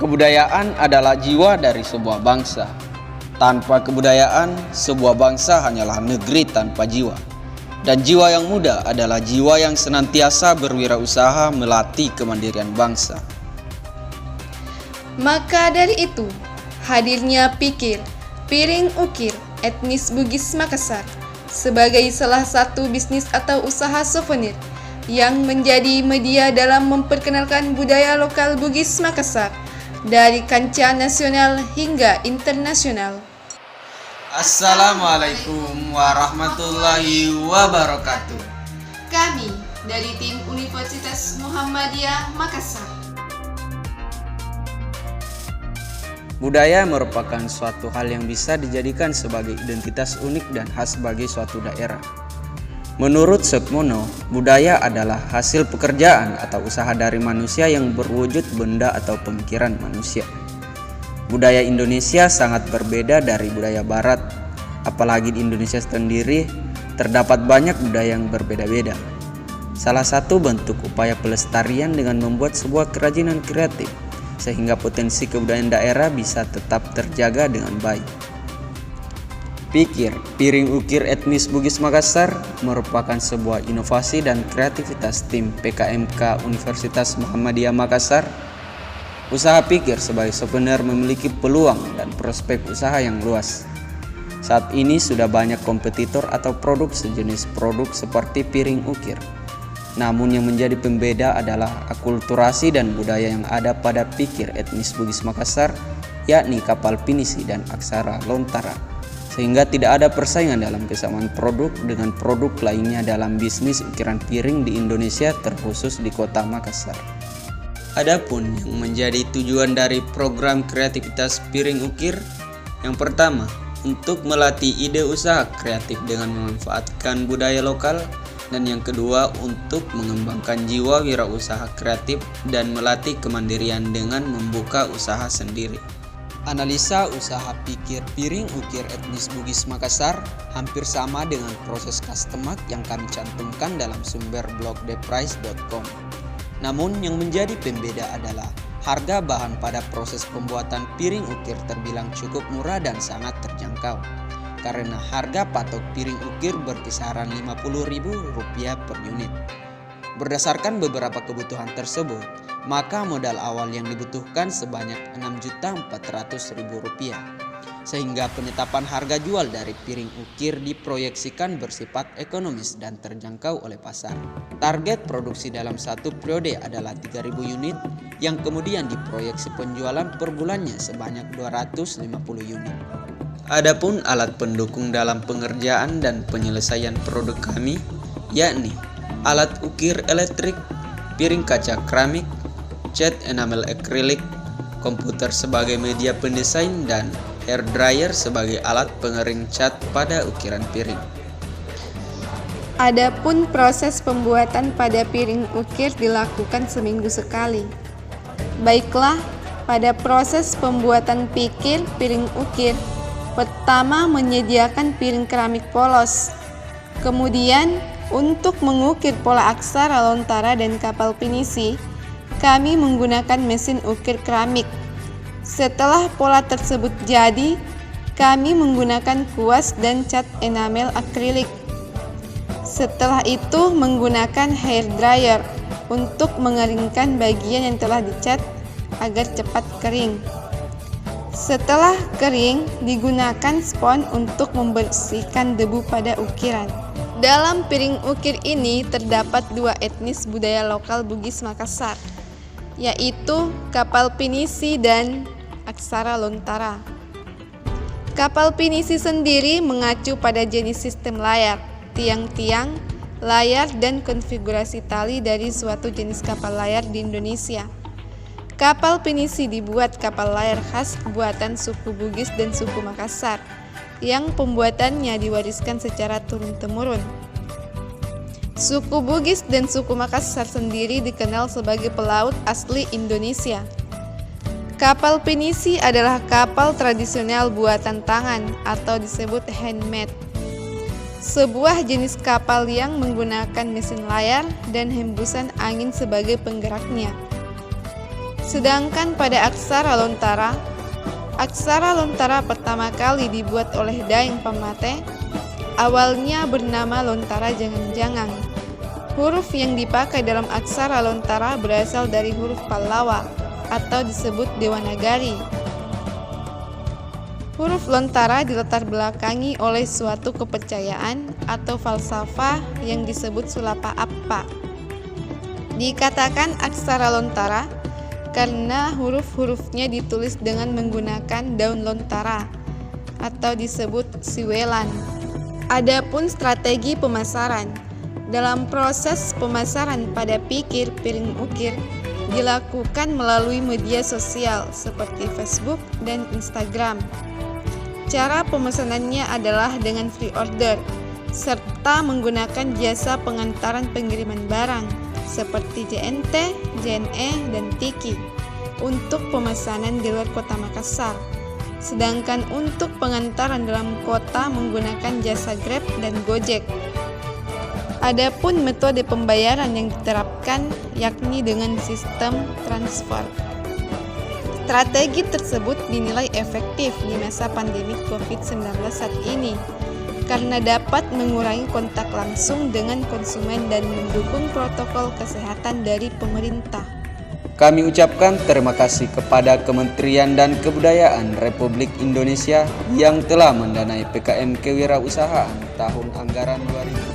Kebudayaan adalah jiwa dari sebuah bangsa. Tanpa kebudayaan, sebuah bangsa hanyalah negeri tanpa jiwa. Dan jiwa yang muda adalah jiwa yang senantiasa berwirausaha melatih kemandirian bangsa. Maka dari itu, hadirnya Pikir, Piring Ukir etnis Bugis Makassar sebagai salah satu bisnis atau usaha souvenir yang menjadi media dalam memperkenalkan budaya lokal Bugis Makassar dari kancah nasional hingga internasional. Assalamualaikum warahmatullahi wabarakatuh. Kami dari tim Universitas Muhammadiyah Makassar. Budaya merupakan suatu hal yang bisa dijadikan sebagai identitas unik dan khas bagi suatu daerah. Menurut Sukmono, budaya adalah hasil pekerjaan atau usaha dari manusia yang berwujud benda atau pemikiran manusia. Budaya Indonesia sangat berbeda dari budaya Barat, apalagi di Indonesia sendiri terdapat banyak budaya yang berbeda-beda. Salah satu bentuk upaya pelestarian dengan membuat sebuah kerajinan kreatif, sehingga potensi kebudayaan daerah bisa tetap terjaga dengan baik. Pikir, Piring Ukir etnis Bugis Makassar merupakan sebuah inovasi dan kreativitas tim PKMK Universitas Muhammadiyah Makassar. Usaha Pikir sebagai souvenir memiliki peluang dan prospek usaha yang luas. Saat ini sudah banyak kompetitor atau produk sejenis produk seperti Piring Ukir. Namun yang menjadi pembeda adalah akulturasi dan budaya yang ada pada Pikir etnis Bugis Makassar, yakni kapal pinisi dan aksara lontara. Sehingga tidak ada persaingan dalam kesamaan produk dengan produk lainnya dalam bisnis ukiran piring di Indonesia, terkhusus di kota Makassar. Adapun yang menjadi tujuan dari program kreativitas Piring Ukir, yang pertama, untuk melatih ide usaha kreatif dengan memanfaatkan budaya lokal, dan yang kedua, untuk mengembangkan jiwa wirausaha kreatif dan melatih kemandirian dengan membuka usaha sendiri. Analisa usaha Pikir Piring Ukir etnis Bugis Makassar hampir sama dengan proses customer yang kami cantumkan dalam sumber blog theprice.com. Namun yang menjadi pembeda adalah harga bahan pada proses pembuatan piring ukir terbilang cukup murah dan sangat terjangkau, karena harga patok piring ukir berkisaran Rp50.000 per unit. Berdasarkan beberapa kebutuhan tersebut, maka modal awal yang dibutuhkan sebanyak Rp6.400.000, sehingga penetapan harga jual dari piring ukir diproyeksikan bersifat ekonomis dan terjangkau oleh pasar. Target produksi dalam satu periode adalah 3.000 unit, yang kemudian diproyeksi penjualan per bulannya sebanyak 250 unit. Adapun alat pendukung dalam pengerjaan dan penyelesaian produk kami, yakni alat ukir elektrik, piring kaca keramik, cat enamel akrilik, komputer sebagai media pendesain, dan hair dryer sebagai alat pengering cat pada ukiran piring. Adapun proses pembuatan pada piring ukir dilakukan seminggu sekali. Baiklah, pada proses pembuatan Pikir Piring Ukir, pertama menyediakan piring keramik polos. Kemudian, untuk mengukir pola aksara lontara dan kapal pinisi, kami menggunakan mesin ukir keramik. Setelah pola tersebut jadi, kami menggunakan kuas dan cat enamel akrilik. Setelah itu menggunakan hair dryer untuk mengeringkan bagian yang telah dicat agar cepat kering. Setelah kering, digunakan spons untuk membersihkan debu pada ukiran. Dalam piring ukir ini terdapat dua etnis budaya lokal Bugis Makassar, yaitu kapal pinisi dan aksara lontara. Kapal pinisi sendiri mengacu pada jenis sistem layar, tiang-tiang, layar, dan konfigurasi tali dari suatu jenis kapal layar di Indonesia. Kapal pinisi dibuat kapal layar khas buatan suku Bugis dan suku Makassar, yang pembuatannya diwariskan secara turun-temurun. Suku Bugis dan suku Makassar sendiri dikenal sebagai pelaut asli Indonesia. Kapal pinisi adalah kapal tradisional buatan tangan atau disebut handmade. Sebuah jenis kapal yang menggunakan mesin layar dan hembusan angin sebagai penggeraknya. Sedangkan pada aksara lontara pertama kali dibuat oleh Daeng Pamate, awalnya bernama lontara jangan-jangan. Huruf yang dipakai dalam aksara lontara berasal dari huruf Pallawa atau disebut Dewanagari. Huruf lontara dilatar belakangi oleh suatu kepercayaan atau falsafah yang disebut Sulapa Appa. Dikatakan aksara lontara karena huruf-hurufnya ditulis dengan menggunakan daun lontara atau disebut siwelan. Adapun strategi pemasaran, dalam proses pemasaran pada pikir piring ukir dilakukan melalui media sosial seperti Facebook dan Instagram. Cara pemesanannya adalah dengan free order serta menggunakan jasa pengantaran pengiriman barang seperti JNT, JNE, dan Tiki untuk pemesanan di luar kota Makassar. Sedangkan untuk pengantaran dalam kota menggunakan jasa Grab dan Gojek. Adapun metode pembayaran yang diterapkan yakni dengan sistem transfer. Strategi tersebut dinilai efektif di masa pandemi COVID-19 saat ini karena dapat mengurangi kontak langsung dengan konsumen dan mendukung protokol kesehatan dari pemerintah. Kami ucapkan terima kasih kepada Kementerian dan Kebudayaan Republik Indonesia yang telah mendanai PKM Kewirausahaan tahun anggaran 2020.